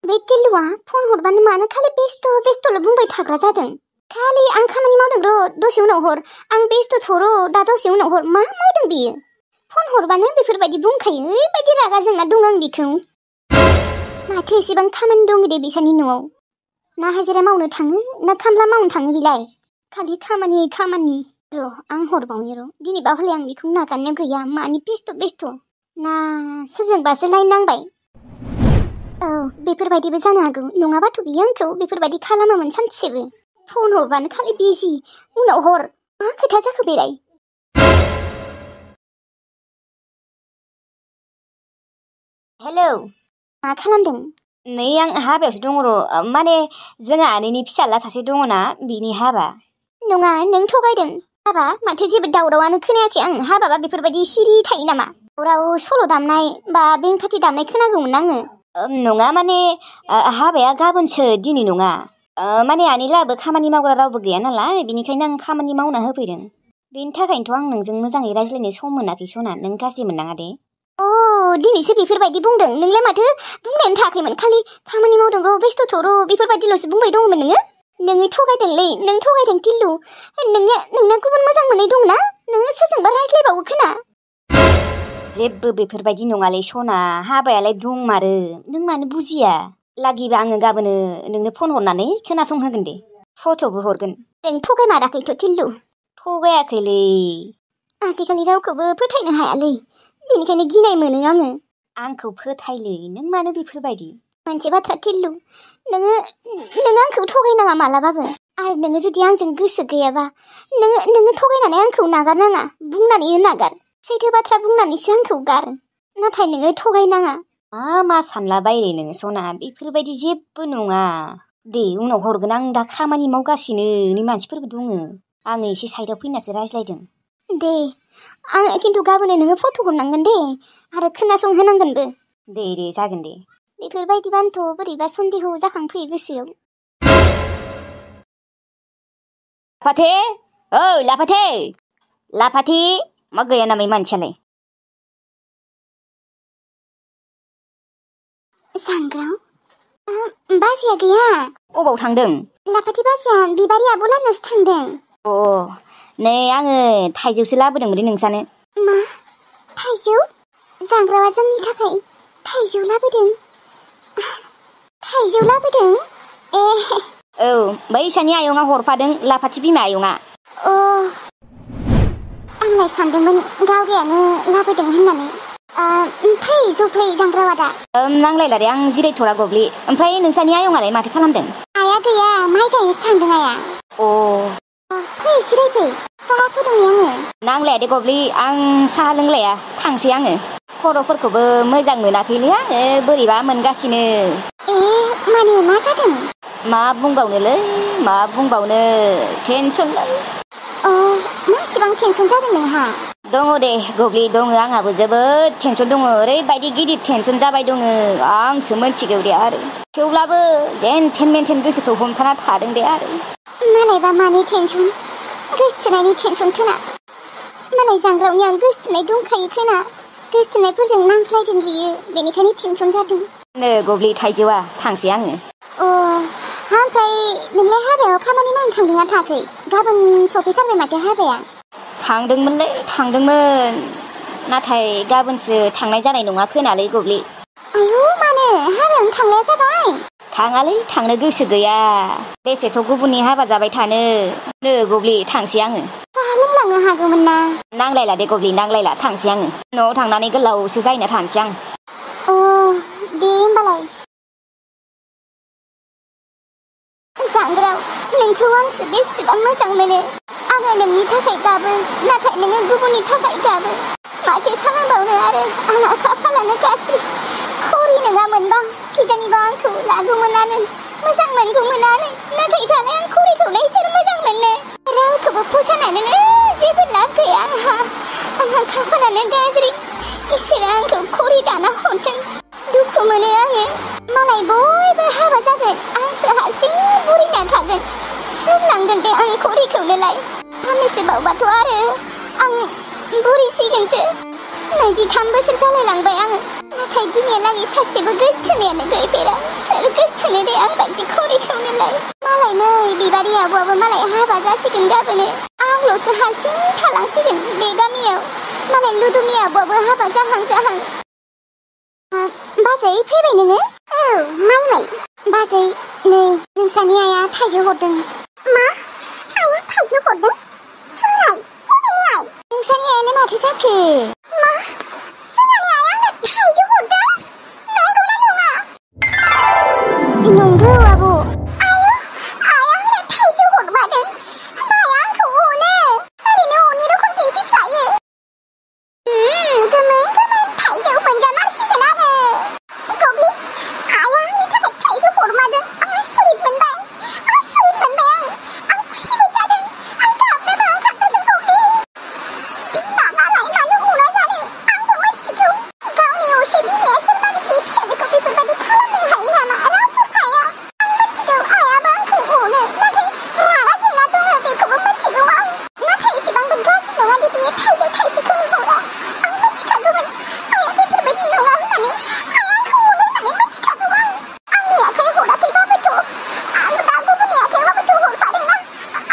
बे टिल्लुआ फन हरबानो मानो खालि बेस्ट'ल' बुंबाय थाग्रा जादों। खालि आं खामानि मावदों र' दसे उनाव हर, आं बेस्ट'थ' र' दा दसे उनाव हर, मा मावदों बियो? फन हरबानो बेफोरबायदि बुंखायो, ओरैबायदि रागा जोंना दं आं बिखौ। माथो एसेबां खामानि दं दे बिसानि न'आव। ना हाजिरा मावनो थाङो ना खामला मावनो थाङो बिलाय? खालि खामानि। र' आं हरबावनि र', दिनैबा हले आं बेखौ नागारनाया गैया, मानि बेस्थ' ना सोरजोंबासो लाइन नांबाय। औ बेफोरबायदिबो जानो हागौ, नङाबाथ' बियो आंखौ बेफोरबायदि खालामामोन सानसेबो। फन हरबानो खालि बिजि, उनाव हर, मा खोथा जाखो बेलाय? हेलौ, मा खालामदों? नै आं हाबायावसो दङ र', माने जोंहा आनैनि फिसाला सासे दङना, बिनि हाबा। नङा, नों थगायदों। हाबा? माथो जेबो दावरावानो खोनायाखै आं। हाबाबा बेफोरबायदि सिरि थायो नामा? दावराव सल' दामनाय बा बें पार्टि दामनाय खोनागौमोन आङो। नङा माने हाबाया गाबोनसो, दिनै नङा। माने आनैलाबो खामानि मावग्रा रावबो गैया नालाय, बेनिखायनो आं खामानि मावना होफैदों। बेनि थाखायनोथ' आं नोंजों मोजाङै रायज्लायनो सम मोनाखै सना, नों गाज्रि मोननाङा दे। दिनैसो बेफोरबायदि बुंदों? नोंलाय माथो बुंनायानो थायाखैमोन, खालि खामानि मावदों र', बेस्थ'थ' र' बेफोरबायदिल'सो बुंबाय दङमोन नोङो। नोङो थगायदोंलै, नों थगायदों टिल्लु। नोंना गुबुन मोजां मोननाय दंना? नोङो सोरजोंबा रायज्लायबावो खोना? जेबो बेफोरबायदि नङालै सना, हाबायालाय दंमारो, नों मानो बुजिया? लागिबा आङो गाबोनो नोंनो फन हरनानै खोनासंहोगोन दे, फट'बो हरगोन। नों थगायमाराखैथ' टिल्लु? थगायाखैलै। आजिखालि रावखौबो फोथायनो हायालै, बेनिखायनो गिनाय मोनो आङो। आंखौ फोथायलै, नों मानो बेफोरबायदि? मोनसे बाथ्रा टिल्लु, नोङो आंखौ थगायनाङा मालाबाबो। आरो नोङो जुदि आंजों गोसो गैयाबा नोङो थगायनानै आंखौ नागारनाङा, बुंनानै नागार। सैथो बाथ्रा बुंनानैसो आंखौ गार, नाथाय नोङो थगायनाङा। मा सानलाबायो नोङो सना, बेफोरबायदि जेबो नङा। दे उनाव हरगोन, आं दा खामानि मावगासिनो, नै मानसिफोरबो दङ, आङो एसे साइडआव फैनासो रायज्लायदों। दे, आङो खिन्थु गाबोनो नोङो फट' हरनांगोन दे, आरो खोनासंहोनांगोनबो। दे जागोन दे। बेफोरबायदिबानोथ' बोरैबा सन्देह जाखांफैयो गोसोआव। लाफाथे, ओइ लाफाथे, मा गैया नामा मानसियालाय? सांग्रां, बाजैया गैया? अबाव थांदों? लाफाथे बाजैया बिबारि आब'लाहानावसो थांदों। नै आङो थाइजौसो लाबोदोंमोन नोंसानो। मा? थाइजौ? जांग्रावा जोंनि थाखाय थाइजौ लाबोदों? थाइजौ लाबोदों? औ, बैसानि आयंआ हरफादों, लाफाथि बिमा आयंआ। आंलाय सानदोंमोन गावगायानो लाबोदों होननानै। फै जफै जांग्रावा दा। नांलायला दे, आं जिरायथ'ला गब्लि। ओमफ्राय नोंसानि आयंआलाय माथो खालामदों? आइया गैया, माइ गायनोसो थांदों आइया। फै जिरायफै, साहा फुदुंनि आङो। नांलाया दे गब्लि, आं साहा लोंलाया, थांसै आङो। खर'फोरखौबो मोजां मोनाखैलै आङो, बोरैबा मोनगासिनो। मानो, मा जादों? मा बुंबावनो, टेनसनलै। मा इसेबां टेनसन जादों नोंहा? दङ दे गब्लि, दङ, आंहाबो जोबोद टेनसन दङ, ओरैबायदि गिदिर टेनसन जाबाय दङ, आंसो मिथिगौ दे आरो। थेवब्लाबो जेन थेन गोसोखौ हमथाना थादों दे आरो। मालायबा मानि टेनसन? गोसथोनायनि टेनसन खोना। मालाय जांग्रावनि आं गोसथोनाय दंखायो खोना। गोसथोनायफोरजों नांज्लायदों बियो, बेनिखायनो टेनसन जादों। नो गब्लि थाइजौआ, थांसै आङो। ओमफ्राय नोंलाय हाबायाव खामानि मावनो थांदोंना थाङाखै? गाबोन सफैथारबाय माथो हाबाया। थांदोंमोन, नाथाय गाबोनसो थांनाय जानाय नङा खोनालै गब्लि। आयौ, मानो? हाबायावनो थांलाया जाबाय? थाङालै, थांनो गोसो गैया, बेसेथ' गुबुननि हाबा जाबाय थानो। नो गब्लि, थांसै आङो। साहा लोंलांनो हागौमोन ना? नांलायला दे गब्लि, नांलायला, थांसै आङो। न'आव थांनानै गोलावसो जाहैना थानोसै आं। दे होमबालाय। जांग्राव, नोंखौ आंसो बेसेबां मोजां मोनो। आङो नोंनि थाखाय गाबो, नाथाय नोङो गुबुननि थाखाय गाबो। माथो खालामबावनो आरो, आंहा खाफालानो गाज्रि। खरि नङामोनबा खिजानिबा आंखौ लागौमोनानो, मोजां मोनगौमोनानो। नाथाय दालाय आं खरिखौलाय सोर मोजां मोननो? रावखौबो फसायनानैनो जेबो लाब गैया आंहा खाफालानो गाज्रि। इसोरा आंखौ खरि दाना हरदों, दुखु मोनो आङो। मालाय बयबो हाबा जागोन, आंसो हारसिं बुरिना थागोन। सोर लांगोन दे आं खरिखौनोलाय? साननैसो बावबाथ' आरो आं बुरिसिगोनसो। 23 बोसोर जालायलांबाय आङो, नाथाय दिनैहालागै सासेबो गोसथोनायानो गैफेरा। सोर आबौआबो मालाय हाबा जासिगोन गाबोनो आंल'सो हारसिं थालांसिगोन बे गामियाव मालाय लुदुमि आबौआबो हाबा जाहां बाजै फैबाय नोङो? औ माइमोन बाजै नै नोंसानि आइया थाइजौ हरदों। मा आइया थाइजौ हरदों? सोरलाय बबेनि आइ? नोंसानि आइयालाय माथो जाखो? मा जोंहानि आइया आंनो थाइजौ हरदों? नंगौना नङा? नंगौ आबौ। आयौ आइया आंनो थाइजौ हरमारदों। आइया आंखौ अनो ओरैनो अनि रखम दिन्थिफ्लायो। गोमोन थाइजौ मोनजामारसिगोन आरो गब्लि आइया आंनि थाखाय थाइजौ हरमारदों। आं आसरित मोनबाय आं खुसिबो जादों। आं गाबनोबो ओंखारदोंसो गब्लि। बिमा नालाय मानो अना जानो आंबो मिथिगौ। गावनि असे बिमाया सोरबानोखि फिसाजोखौ बेफोरबायदि खालामनो हायो नामा? रावबो हाया। आं मिथिगौ आइयाबो आंखौ अनो नाथाय रागा जोंना दङ बेखौबो मिथिगौ आं। नाथाय एसेबांबो गाज्रि नङा दि बियो थाइजौ थाइसेखौनो हरा। आं मिथिखागौमोन आइया बेफोरबायदि नङा होननानै। आइया आंखौ अनो होननानै मिथिखागौ आं। आंनि आखाइ हराखैबाबोथ' आं दा गुबुननि आखाइबाबोथ' हरफादोंना।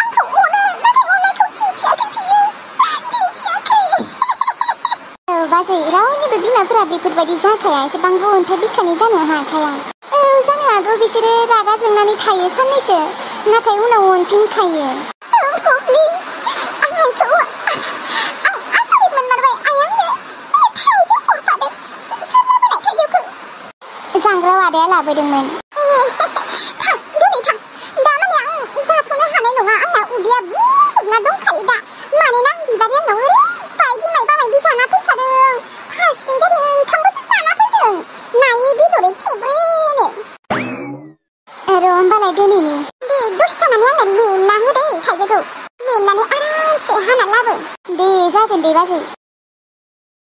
आंखौ अनो नाथाय अननायखौ दिन्थियाखै बियो। दिन्थियाखै। औ बाजै रावनिबो बिमाफोरा बेफोरबायदि जाखाया एसेबांबो अन्थाइ बिखानि जानो हाखाया। औ जानो हागौ बिसोरो रागा जोंनानै थायो साननैसो नाथाय उनाव अनफिनखायो। औ गब्लि आं आइखौ आं आसरित मोनमारबाय। आइया आंनो थाइजौ हरफादों। सोर लाबोनाय थाइजौखौ? जांग्राव आदाया लाबोदोंमोन। थां दिनै थां दा माने आं जाथ'नो हानाय नङा। आंना उदैया बुंजोबना दंखायो दा मानोना आं बिबारि आंनाव ओरैबायदि मायबा मायबि जाना फैखादों। फारसेथिं जादों ओंखामबोसो जाना फैदों नायै बेदरै फेब्रेनो। र' होमबालाय दिनैनि दे दसे थानानै आंनो लेमना हो दे थाइजौखौ। लेमनानै आरामसे हाना लाबो। दे जागोन दे बाजै।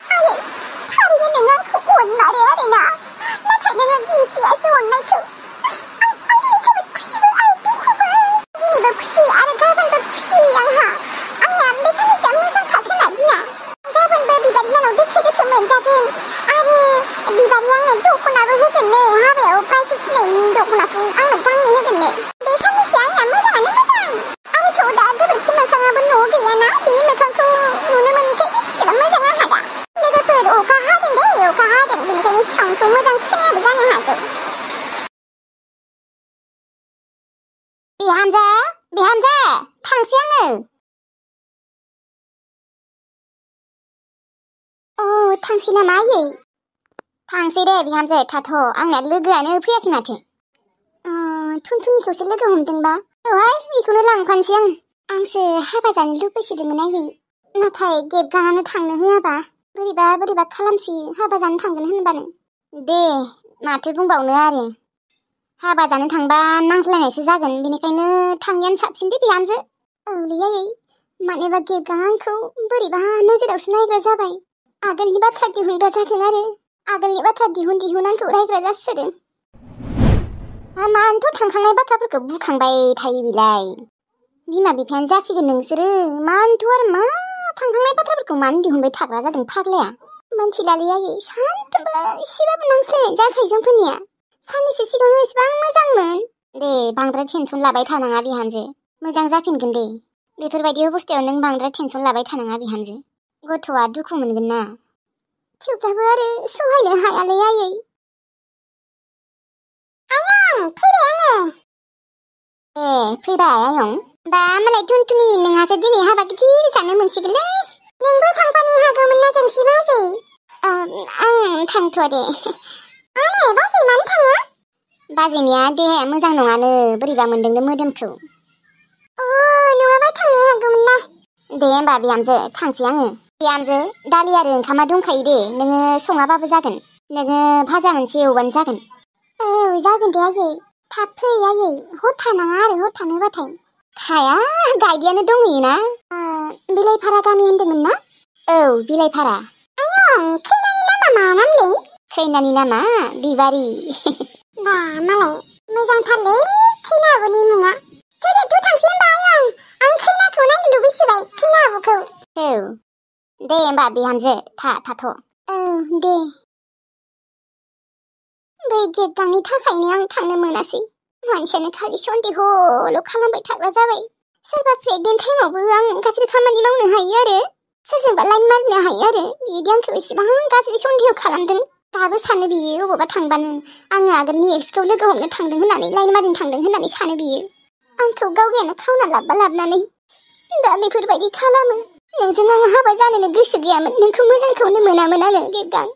आयै थारैनो नों आंखौ अनमारो आरोना नाथाय नोङो दिन्थियासो अननायखौ। आं दिनै जोबोद खुसिबो आरो दुखुबो। दिनैबो खुसि आरो गाबोनबो खुसि आंहा। आंनिया बे साननैसोआ मोजांखागोना दिना। गाबोनबो बिबारि लानाव दोखो मोनजागोन आरो बिबारि आंनो दख'नाबो होगोननो हाबायाव प्राइज उथिनायनि दख'नाखौ आंनो गांनै होगोननो। बे साननैसोआ आंनिया मोजाङानो मोजां। आरोथ' दा गोबोरखि मोखाङाबो न'आव गैयाना बिनि मोखांखौ नुनो मोनैखाय बेसेबां मोजां आंहा दा। लोगोफोर अखा हादों दे अखा हादों बेनिखायनो साउन्डखौ मोजां खोनायाबो जानो हागौ। बिहामजो थांसै आङो। अ थांसै नामा आयै? थांसै दे बिहामजो थाथ' आंनिया लोगोआनो फैयाखै माथो। थुनथुनिखौसो लोगो हमदोंबा? औहाय बेखौनो लांफानोसै आं। आंसो हाबा जानो लुबैसोदोंमोन आयै नाथाय गेबगाङानो थांनो होआबा बोरैबा खालामसै हाबा जानो थांगोन होनबानो। दे माथो बुंबावनो आरो हाबा जानो थांबा नांज्लायनायसो जागोन बेनिखायनो थाङियानो साबसिन दे बिहामजो। औलै आयै मानोबा गेबगां आंखौ बोरैबा नोजोरावसो नायग्रा जाबाय। आगोलनि बाथ्रा दिहुनग्रा जादों आरो आगोलनि बाथ्रा दिहुन आंखौ रायग्रा जासोदों। मानोथ' थांखांनाय बाथ्राफोरखौ बुखांबाय थायो बेलाय। बिमा बिफायानो जासिगोन नोंसोरो मानोथ' आरो मा थांखांनाय बाथ्राफोरखौ मानो दिहुनबाय थाग्रा जादों फाग्लाया। मोनथिलालै आयै सानफ्रोमबो एसेबाबो नांज्लायनाय जाखायो जोंफोरनिया। साननैसो सिगां एसेबां मोजांमोन। दे बांद्राय टेनसन लाबाय थानाङा बिहामजो मोजां जाफिनगोन दे। बेफोरबायदि अबस्थायाव नों बांद्राय टेनसन लाबाय थानाङा बिहामजो गथ'आ दुखु मोनगोन ना। थेवब्लाबो आरो सहायनो हायालै आयै। आयं फैबाय आङो। ए फैबाय आयं। दा मालाय टुनटुनि नोंहासो दिनै हाबा गिदिर जानो मोनसिगोनलै। नोंबो थांफानो हागौमोन ना जोंसि बाजै। आं थांथ'आ दे। मानो बाजै मानो थाङा? बाजैनिया देहाया मोजां नङानो बोरैबा मोनदोंनो मोदोमखौ। नङाबा थांनो हागौमोन ना। दे होमबा बिहामजो थांसै आङो। बिहामजो दालि आरो ओंखामा दंखायो दे नोङो सङाबाबो जागोन। नोङो भाजा मोनसे एवबानो जागोन। औ जागोन दे आयै थाब फै आयै हर थानाङा आरो हर थानोबाथाय। थाया गायदेयानो दंहैयोना। बिलाइफारा गामि होन्दोंमोन ना? औ बिलाइफारा। आयं खैनानि नामा मा नामलै? खैनानि नामा बिबारि। बा मालाय मोजांथारलै खैना आब'नि मुङा। थौ थांसै होनबा आयं आं खैनाखौ नायनो लुबैसोबाय खैना आब'खौ। औ दे होमबा बिहामजो थाथ'। औ दे। बै गेबगांनि थाखायनो आं थांनो मोनासै मानसियानो खालि सन्देहल' खालामबाय थाग्रा जाबाय। सोरबा प्रेगनेन्ट टाइमावबो आं गाज्रि खामानि मावनो हायो आरो सोरजोंबा लाइन मारिनो हायो आरो बिदि आंखौ एसेबां गाज्रि सन्देह खालामदों। दाबो सानो बियो अबावबा थांबानो आङो आगोलनि एक्सखौ लोगो हमनो थांदों होननानै लाइन मारिनो थांदों होननानै सानो बियो। आंखौ गावगायानो खावना लाबनानै दा बेफोरबायदि खालामो। नोंजों आं हाबा जानोनो गोसो गैयामोन। नोंखौ मोजांखौनो मोनामोन आङो गेबगां।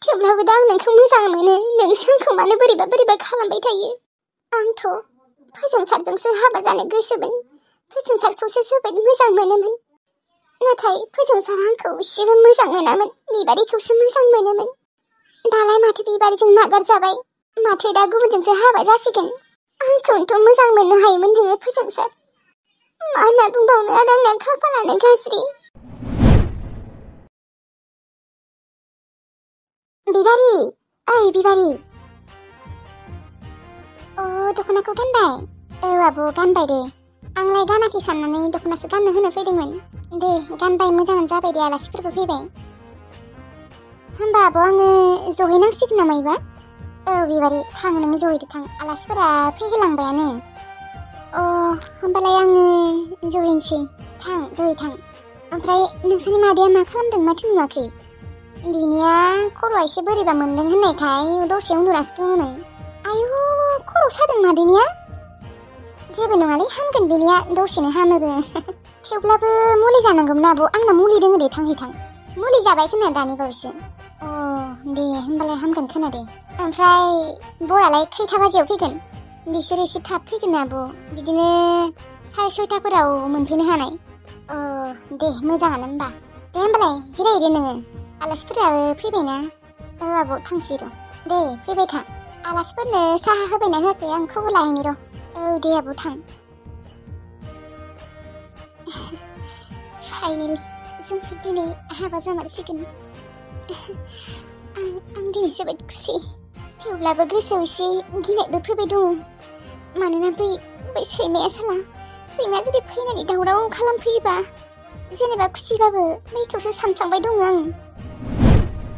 थेवब्लाबो दा आं नोंखौ मोजां मोनो। नोंसो आंखौ मानो बोरैबा खालामबाय थायो। आंथ' फोजोंसारजोंसो हाबा जानो गोसोमोन। फोजोंसारखौसो जोबोद मोजां मोनोमोन। नाथाय फोजोंसार आंखौ एसेबो मोजां मोनामोन। बिबारिखौसो मोजां मोनोमोन। दालाय माथो बिबारिजों नागारजाबाय। माथो दा गुबुनजोंसो हाबा जासिगोन। आंखौनोथ' मोजां मोननो हायोमोन नोङो फोजोंसार। मा होनना बुंबावनो आरो आंना खाफालानो गाज्रि। बिबारि, ओइ बिबारि। दख'नाखौ गानबाय? औ आब' गानबाय दे। आंलाय गानाखै साननानै दख'नासो गाननो होनो फैदोंमोन। दे गानबाय, मोजाङानो जाबाय दे, आलासिफोरबो फैबाय। होमबा आब' आङो जहैनांसिगोन नामा इबा? औ बिबारि थां, नोङो जहैदो थां, आलासिफोरा फैहोलांबायानो। होमबालाय आङो जहैनोसै। थां, जहै थां। ओमफ्राय नोंसोरनि मादैया मा खालामदों, माथो नुवाखै? बिनिया खर'आ एसे बोरैबा मोनदों होननायखाय दसे उन्दुनासो दङमोन। आयु, खर' सादों मादैनिया? जेबो नङालै, हामगोन बेनिया, दसेनो हामोबो। थेवब्लाबो मुलि जानांगौमोन आब', आंना मुलि दङ दे, थांहै थां। मुलि जाबाय खोना दानि बावैसो। दे होमबालाय हामगोन खोना दे। ओमफ्राय बरालाय खैथा बाजियाव फैगोन? बिसोर एसे थाब फैगोन आब', बिदिनो 6:30फोराव मोनफैनो हानाय। दे मोजाङानो होमबा। दे होमबालाय जिरायदो नोङो, आलासिफोराबो फैबायना। आब' थांसै र'। दे फैबाय था। आलासिफोरनो साहा होबायना होआखै आं खबर लाहैनि र'। औ दे आब' थां। फाइनेलि जोंफोर दिनै हाबा जामारसिगोन। आं दिनै जोबोद खुसि। थेवब्लाबो गोसोआव एसे गिनायबो फैबाय दङ। मानोना बै सैमाया जुदि फैनानै दावराव खालामफैयोबा, जेनेबा खुसिबाबो बैखौसो सानफ्लांबाय दङ आं।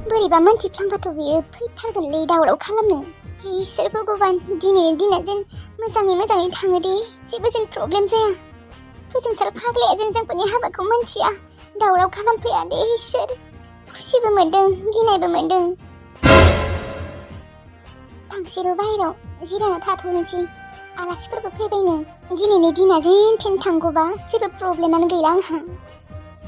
बोरैबा मोनथिफ्लांबाथ' बियो फैथारगोनलै दावराव खालामनो। इसोर भगबान, दिनैनि दिना जेन मोजाङै थाङो दे, जेबो जेन प्रब्लेम जाया। फोजोंसार फाग्लाया जेन जोंफोरनि हाबाखौ मोनथिया, दावराव खालामफैया दे इसोर। खुसिबो मोनदों, गिनायबो मोनदों। थांसै र' बाहेराव जिरायना थाथ'नोसै, आलासिफोरबो फैबायनो। दिनैनि दिना जेन थेन थांगौबा जेबो प्रब्लेमानो गैला आंहा।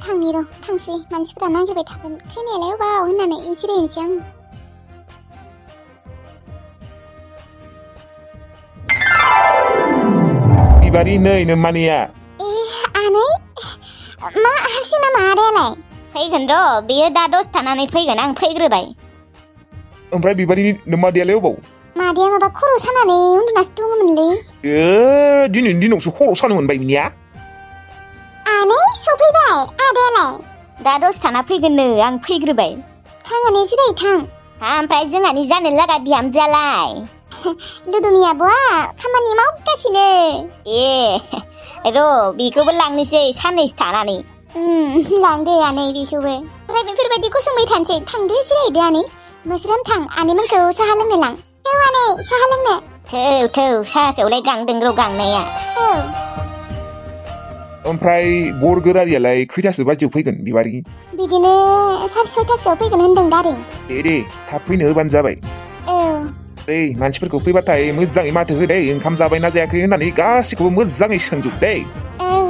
थांनि र', थांसै, मानसिफोरा नागिरबाय थागोन, खैनायालाय अबाव होननानै जिरायनोसै आं। बिबारि नै नोम्मानिया। आनै, मा हारसिं नामा आदायालाय? फैगोन र', बेयो दा दसे थानानै फैगोन, आं फैग्रोबाय। ओमफ्राय बिबारिनि नोम्मादैयालाय अबाव? मादैया माबा खर' सानानै उन्दुनासो दङमोनलै। दिनैनि दिनावसो खर' सानो मोनबाय बिनिया। आनै सफैबाय, आदायालाय? दा दसे थाना फैगोननो, आं फैग्रोबाय। थांनानै जिराय थां। ओमफ्राय जोंहानि जानो लागा बिहामजोआलाय? लुदुनि आब'आ खामानि मावगासिनो। र' बेखौबो लांनोसै साननैसो थानानै। लांदो आनै बेखौबो। ओमफ्राय बेफोरबायदि गसंबाय थानोसै, थांदो जिरायदो आनै। मोस्रोम थां, आनैमोनखौ साहा लोंनो लां। औ आनै, साहा लोंनो। थौ साहाखौलाय गांदों र' गांनाया। ओमफ्राय बर गोदारियालाय खैथासो बाजियाव फैगोन बिबारि? बिदिनो 6:30सोआव फैगोन होनदों दारि। दे थाब फैनो होबानो जाबाय। दै मानसिफोरखौ फैबाथाय मोजाङै माथो हो दै, ओंखाम जाबायना जायाखै होननानै गासिखौबो मोजाङै सोंजोब दै।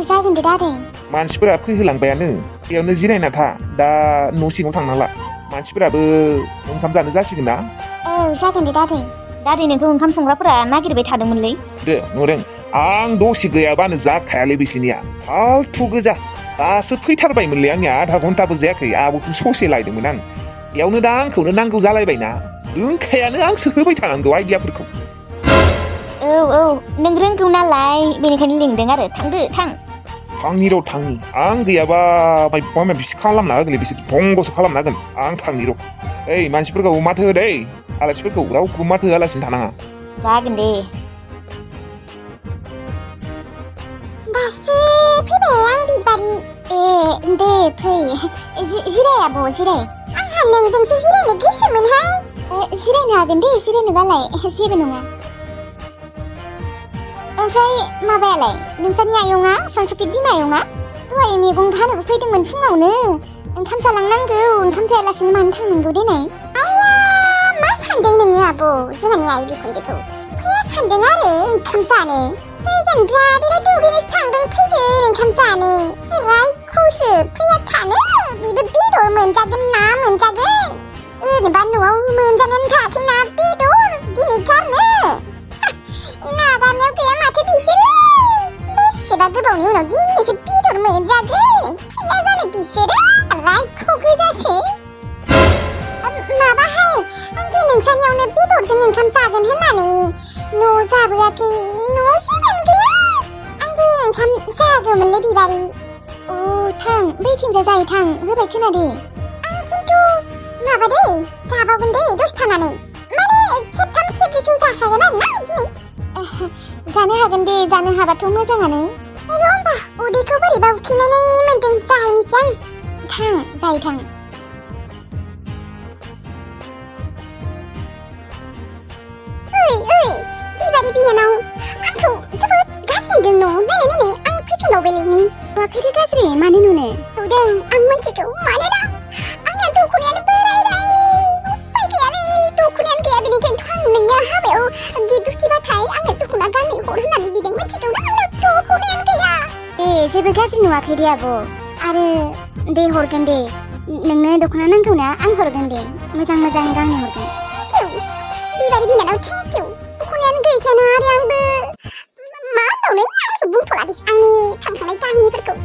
जागोन दे दारि। मानसिफोरा फैहोलांबायानो, बेयावनो जिरायना था, दा न' सिङाव थांनांला। मानसिफोराबो ओंखाम जानो जासिगोन ना। जागोन दे दारि। दारि नोंखौ ओंखाम संग्राफोरा नागिरबाय थादोंमोनलै। नुदों, आं दसे गैयाबानो जाखायालै बिसिनिया, फालथु गोजा। दासो फैथारबायमोनलै आंनिया, आधा घन्टाबो जायाखै, आब'खौ ससे लायदोंमोन आं। बेयावनो दा आंखौनो नांगौ जालायबायना, रोंखायानो आंसो होबाय थानांगौ आइडियाफोरखौ। नों रोंगौ नालाय बेनिखायनो लिंदों आरो, थांदो थां। थांनि र' थांनि, आं गैयाबा माबा माबिसो खालामना होगोनलै बिसोर, भंगसो खालामना होगोन। आं थांनि र'। मानसिफोरखौ माथो हो दै, आलासिफोरखौ रावखौबो माथो होआलासिनो थानाङा। जागोन दे। दासो फैबाय आं बिबारि। दे फै, जिराय आब' जिराय। आंहा नोंजोंसो जिरायनो गोसोमोनहाय। जिरायनो हागोन दे, जिरायनोबालाय जेबो नङा। ओमफ्राय माबायालाय नोंसानि आयंआ सनसुफि बिमा आयंआ दहाय मैगं हानोबो फैदोंमोन फुङावनो ओंखाम जालांनांगौ ओंखाम जायालासिनो मानो थांनांगौ देनाय आया मा सानदों नोङो आब' जोंहानि आइ बिखुनजोखौ फैया सानदों आरो ओंखाम जानो फैगोनब्ला दिनै दुगैनोसो थांदों फैगोन ओंखाम जानो रायखौसो फैया थानो बेबो बेदर मोनजागोन ना मोनजागोन ओरैनोबा न'आव मोनजानानै थायाखैना बेदर दिनै गारनो नागारनायाव गैया माथो बिसोरो बेसेबा गोबावनि उनाव दिनैसो बेदर मोनजागोन फैया जानो बिसोरो रायखौ गोजासो माबाहाय आंबो नोंसानियावनो बेदरजों ओंखाम जागोन होननानै न' जाबोआखै न'आव जेबोआनो गैया आंबो ओंखाम जागौमोनलै बिबारि अ थां बैथिंजा जायो थां होबाय खोनादे आं खिन्थु माबा दे जाबावगोन दे दसे थानानै माने खेबथाम खेबब्रैखौ जाखागोन आरोना दिनै जानो हागोन दे जानो हाबाथ' मोजाङानो र' होमबा उदैखौ बोरैबा उखैनानै मोन्दों जाहैनोसै आं जायो थां ओइ बिबारि बिनानाव आंखौ जोबोद गाज्रि नुदों न' नायनाय आं फैफिनबावबायलै नुवाखैथ' गाज्रि मानो नुनो नुदों आं मिथिगौ मानोना आंना दख'नायानो बोरायबाय उपाय गैयालै दख'नायानो गैया बेनिखायनोथ' आं नोंनिया हाबायाव गिफ्ट बिबाथाय आंनो दख'ना गाननो हर होननानै बिदों मिथिगौ ना आंना दख'नायानो गैया जेबो गाज्रि नुवाखै दे आब' आरो दे हरगोन दे नोंनो दख'ना नांगौना आं हरगोन दे मोजां गांनै हरगोन बिबारि बिनानाव थेंक इउ दख'नायानो गैखायाना आरो आंबो मा होनबावनो आंबो बुंथ'ला दे आंनि थांखांनाय काहिनिफोरखौ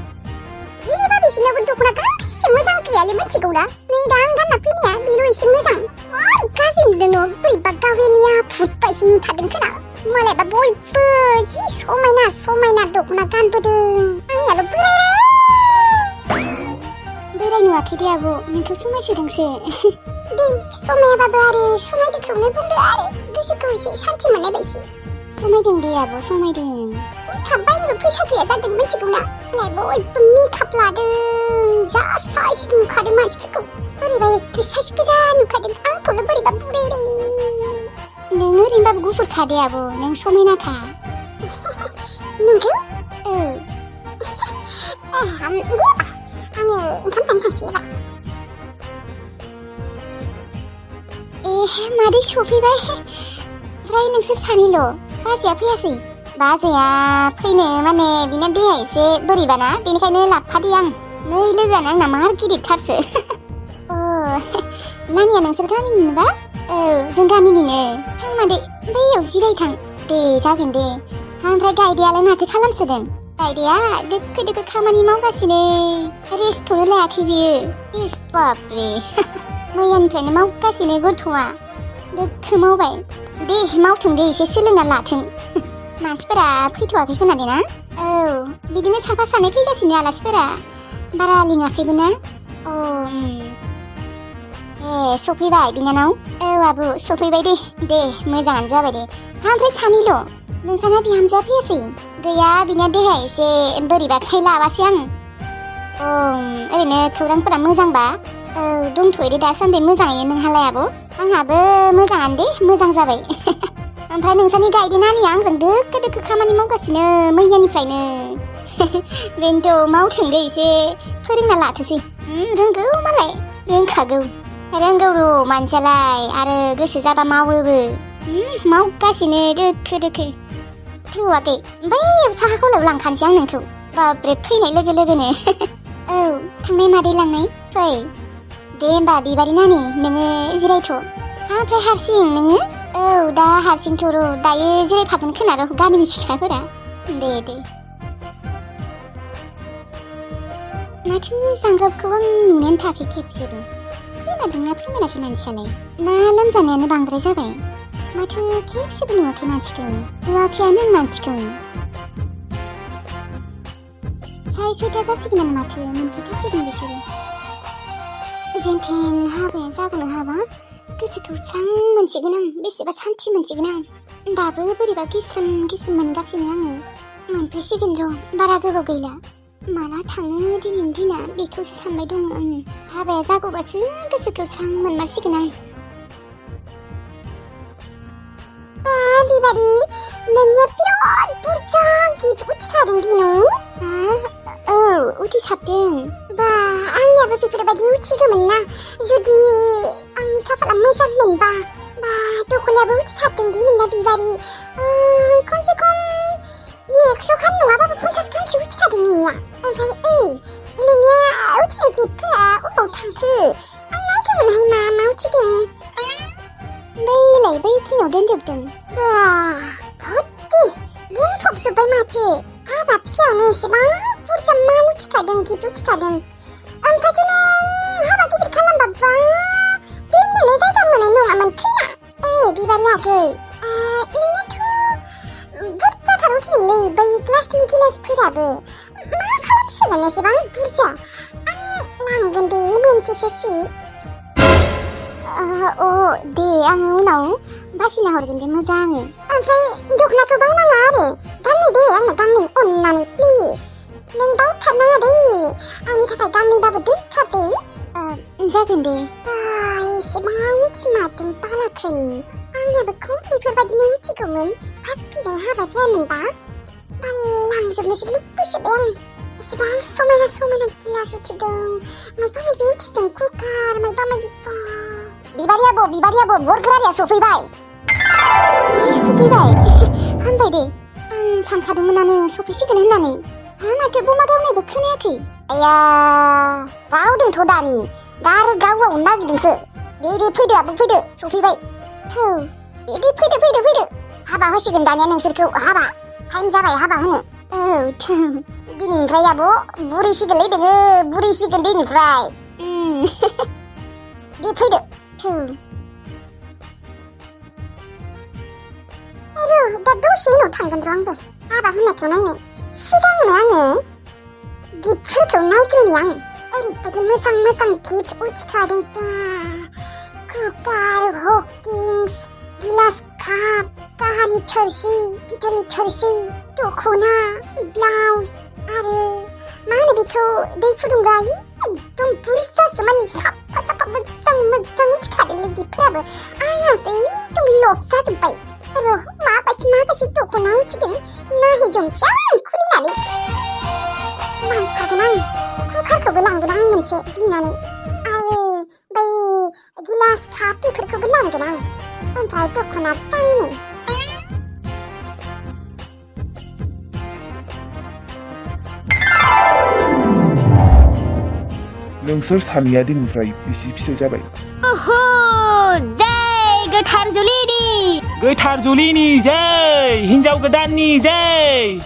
जेनेबा बिसोरनावबो दख'ना गांसे मोजां गैयालै मिथिगौ ना नै दा आं गानना फैनाया बेल' एसे मोजां गाज्रि नुदों न' बोरैबा गावेलिया भुतबायसो नुथारदों खोना मालायबा बयबो जि समायना दख'ना गानबोदों आंनियाल' बोराय नुवाखै दे आब' नोंखौ समायसोदोंसो दे समायाबाबो आरो समायदोंखौनो बुंदो आरो गोसोखौ एसे सान्थि मोननाय बायसि समायदों दे आब' समायदों मेकआप बायनोबो फैसा गैया जादों मिथिगौ ना लाय बयबो मेकआप लादों जा साइज नुखादों मानसिफोरखौ बोरैबा एक्ट्रेस साइज गोजा नुखादों आंखौनो बोरैबा बुरैरै नों ओरैनोबाबो गुफुरखा दे आब' नों समायनाखा नंगौ आङो ओंखाम जानो थांसै एबार मादै सफैबाय ओमफ्राय नोंसोर सानैल' बाजैया फैयासै बाजैया फैनो माने बिना देहा एसे बोरैबाना बेनिखायनो लाबफादो आं नै लोगोआनो आंना मार गिदिरथारसो नानिया नोंसोर गामिनिनोबा जों गामिनिनो थां मादै बैयाव जिरायथां दे जागोन दे ओमफ्राय गायदेयालाय माथो खालामसोदों गायदेया दोखो खामानि मावगासिनो रेस्टखौनो लायाखै बियो बापरे मैयानिफ्रायनो मावगासिनो गथ'आ दोखो मावबाय दे मावथों दे एसे सोलोंना लाथों मानसिफोरा फैथ'वाखै खोनादों ना बिदिनो साफा सानै फैगासिनो आलासिफोरा बारा लिङाखैबो ना सफैबाय बिनानाव आब' सफैबाय दे मोजाङानो जाबाय दे ओमफ्राय सानैल' नोंसाना बिहामजोआ फैयासै गैया बिना देहा एसे बोरैबाखाय लाबासै आं ओरैनो खौरांफोरा मोजांबा दंथ'यो दे दासान्दि मोजाङैनो नोंहालाय आब' आंहाबो मोजाङानो दे मोजां जाबाय ओमफ्राय नोंसानि गायदे नानिया आंजों दोखो खामानि मावगासिनो मैयानिफ्रायनो बेनोथ' मावथों दे एसे फोरोंना लाथोसै रोंगौ मालाय रोंखागौ रोंगौ र' मानसियालाय आरो गोसो जाबा मावोबो मावगासिनो दोखो थौवाखै बैयाव साहा गलायाव लांखानोसै आं नोंखौ बाब्रे फैनाय लोगो लोगोनो थांनाय मादै लांनाय फै दे होमबा बिबारि नानि नोङो जिरायथ' ओमफ्राय हारसिं नोङो दा हारसिंथ' र' दायो जिरायफागोन खोना र' गामिनि सिख्लाफोरा दे माथो जांग्राबखौ आं नुनायानो थायाखै खेबसेबो फैमारदोंना फैमाराखै मानसियालाय ना लोमजानायानो बांद्राय जाबाय माथो खेबसेबो नुवाखै मानसिखौनो नुवाखैयानो आं मानसिखौनो 6:30 जासिगोनानो माथो मोनफैथारसिगोन बिसोरो जेनथेन हाबाया जागोन हाबा गोसोखौ स्रां मोनसिगोन आं बेसेबा सान्थि मोनसिगोन आं दाबो बोरैबा गिस्रोम मोनगासिनो आङो मोनफैसिगोन र' बारा गोबाव गैला माला थाङो दिनैनि दिना बेखौसो सानबाय दङ आङो हाबाया जागौबासो गोसोखौ स्रां मोनमारसिगोन आं बिबारि नोंनिया बिराद बुरजा उथिखादों दिनु? औ उथिसाबदों। बा आंनियाबो बेफोरबायदि उथिगौमोन ना जुदि आंनि खाफाला मोजां मोनबा। बा दख'नायाबो उथिसाबदों दि नोंना बिबारि। खमसे खम 100 खान नङाबाबो 50 खानसो उथिखादों नोंनिया। ओमफ्राय नोंनिया उथिनाय गिफ्टफोरा अबाव थांखो? आं नायगौमोनहाय मा उथिदों। बैलाय बै खिनाव दोनजोबदों। बा भर्ति बुंफबजोब्बाय माथो। हाबा फिसायावनो एसेबां बुरजा माल उथिखादों गिफ्ट उथिखादों। ओमफ्रायथ' नों हाबा गिदिर खालामबा दोननोनो जायगा मोननाय नङामोन खैना? बिबारि आगै नोंनियाथ' बुरजाथार उथिदोंलै बै ग्लासनि गिलासफोराबो। मा खालामसिगोन एसेबां बुरजा? आं लांगोन दे मोनसेसो सिट। दे आङो उनाव बासिना हरगोन दे मोजाङै। ओमफ्राय दख'नाखौ बावनाङा आरो गांनै दे आंनो गांनै अननानै प्लिज। नों बावथारनाङा दे आंनि थाखाय गांनैबाबो दोनथार दे। जागोन दे। एसेबां उथिमारदों बालाख्रिनि। आंनियाबो बेफोरबायदिनो उथिगौमोन भाग्यजों हाबा जायामोनबा। लांजोबनोसो लुबैजोब्बाय आं। एसेबां समायना समायना गिलास उथिदों, मायबा मायबि उथिदों कुकार मायबा मायबि। बिबारि आब' बरगोरारिया सफैबाय। सफैबाय हामबाय दे। आं सानखादोंमोनानो सफैसिगोन होननानै। माथो बमा गावनायबो खोनायाखै। आया गावदोंथ' दानि दा आरो गावबावनो नागिरदोंसो। दे फैदो आबो फैदो सफैबाय। थौ दे फैदो हाबा होसिगोन दानिया नोंसोरखौ। हाबा टाइम जाबाय हाबा होनो। थौ दिनैनिफ्राय आब' बुरैसिगोनलै दोङो बुरैसिगोन दिनैनिफ्राय। दे फैदो। दा दसे उनाव थांगोन र' आंबो हाबा होनायखौ नायनो। सिगांनो आङो गिफ्टफोरखौ नायग्रोनि आं। ओरैबायदि मोजां मोजां गिफ्ट उथिखादों बा। कुकार, हकिंस, गिलास काप, काहानि थोरसि, पितलनि थोरसि, दख'ना, ब्लाउस आरो मा होनो बेखौ दै फुदुंग्रा। एकदम बुरजासो माने साफा मोजां उथिखादोंलै गिफ्टफोराबो। आंहासो एकदम लब जाजोब्बाय। र' माबायदि दख'ना उथिदों नायहैजोंसै आं खुलिनानै। लांथारगोन आं कुकारखौबो लांगोन आं मोनसे बिनानै आरो बै गिलास काप बेफोरखौबो लांगोन आं। ओमफ्राय दख'ना गांनै। नोंसोर सानैया दिनैनिफ्राय बिसि फिसाय जाबाय। जय गोथार जुलिनि जय हिन्जाव गोदाननि जय।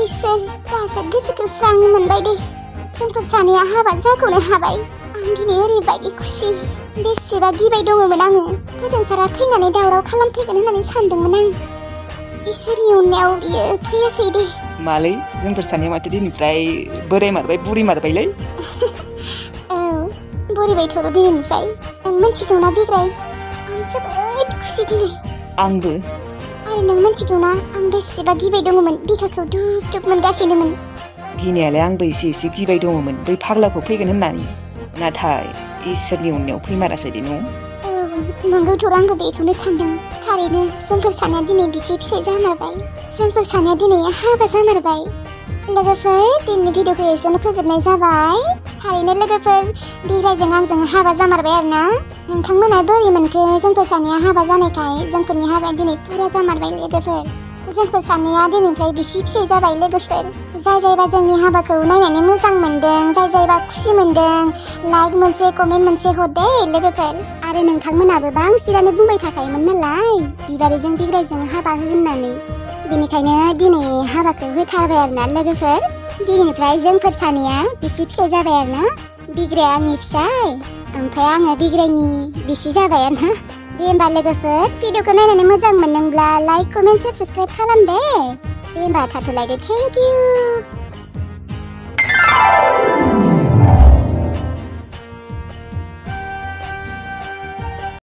इसोर दासो गोसोखौ स्रां मोनबाय दे। जोंफोर सानैया हाबा जागौनो हाबाय। आं दिनै ओरैबायदि खुसि। बेसेबा गिबाय दङमोन आङो। गोजोनसारा फैनानै दावराव खालामफैगोन होननानै सानदोंमोन आं। इसोरनि अननायाव बियो फैयासै दे। मालै जोंफोर सानैया माथो दिनैनिफ्राय बोराय मारबाय बुरि मारबायलै। बुरिबायथ' दिनैनिफ्राय। नों मिथिगौना बिग्राय आं जोबोद खुसि दिनै। आंबो। आरो नों मिथिगौना आं बेसेबा गिबाय दङमोन। बिखाखौ दुब मोनगासिनोमोन। गिनायालाय आंबो एसे गिबाय दङमोन बै फाग्लाखौ फैगोन होननानै। नाथाय इसोरनि अननायाव फैमारासै दे न'। नंगौथ' आंबो बेखौनो सानदों। थारैनो जोंफोर सानैया दिनै बिसि फिसाय जामारबाय। जोंफोर सानैया दिनै हाबा जामारबाय। लोगोफोर दिनैनि भिडिअखौ एसेयावनो फोजोबनाय जाबाय। थारैनो लोगोफोर बिग्रायजों आंजों हाबा जामारबाय आरोना। नोंथांमोना बोरै मोनखो? जोंफोर सानैया हाबा जानायखाय जोंफोरनि हाबाया दिनै पुरा जामारबाय लोगोफोर। जोंफोर सानैया दिनैनिफ्राय बिसि फिसाय जाबाय लोगोफोर। जायबा जोंनि हाबाखौ नायनानै मोजां मोनदों, जायबा खुसि मोनदों, लाइक मोनसे कमेन्ट मोनसे हरदे लोगोफोर। आरो नोंथांमोनाबो बांसिनानो बुंबाय थाखायोमोन नालाय बिबारिजों बिग्रायजों हाबा होननानै। बेनिखायनो दिनै हाबाखौ होथारबाय आरोना लोगोफोर। दिनैनिफ्राय जोंफोर सानैया बिसि फिसाय जाबाय आरोना। बिग्राया आंनि फिसाय ओमफ्राय आङो बिग्रायनि बिसि जाबाय आरोना। दे होमबा लोगोफोर भिडिअखौ नायनानै मोजां मोनदोंब्ला लाइक कमेन्ट साबस्क्राइब खालाम दे। दे होमबा थाथ'लायदो। Thank you.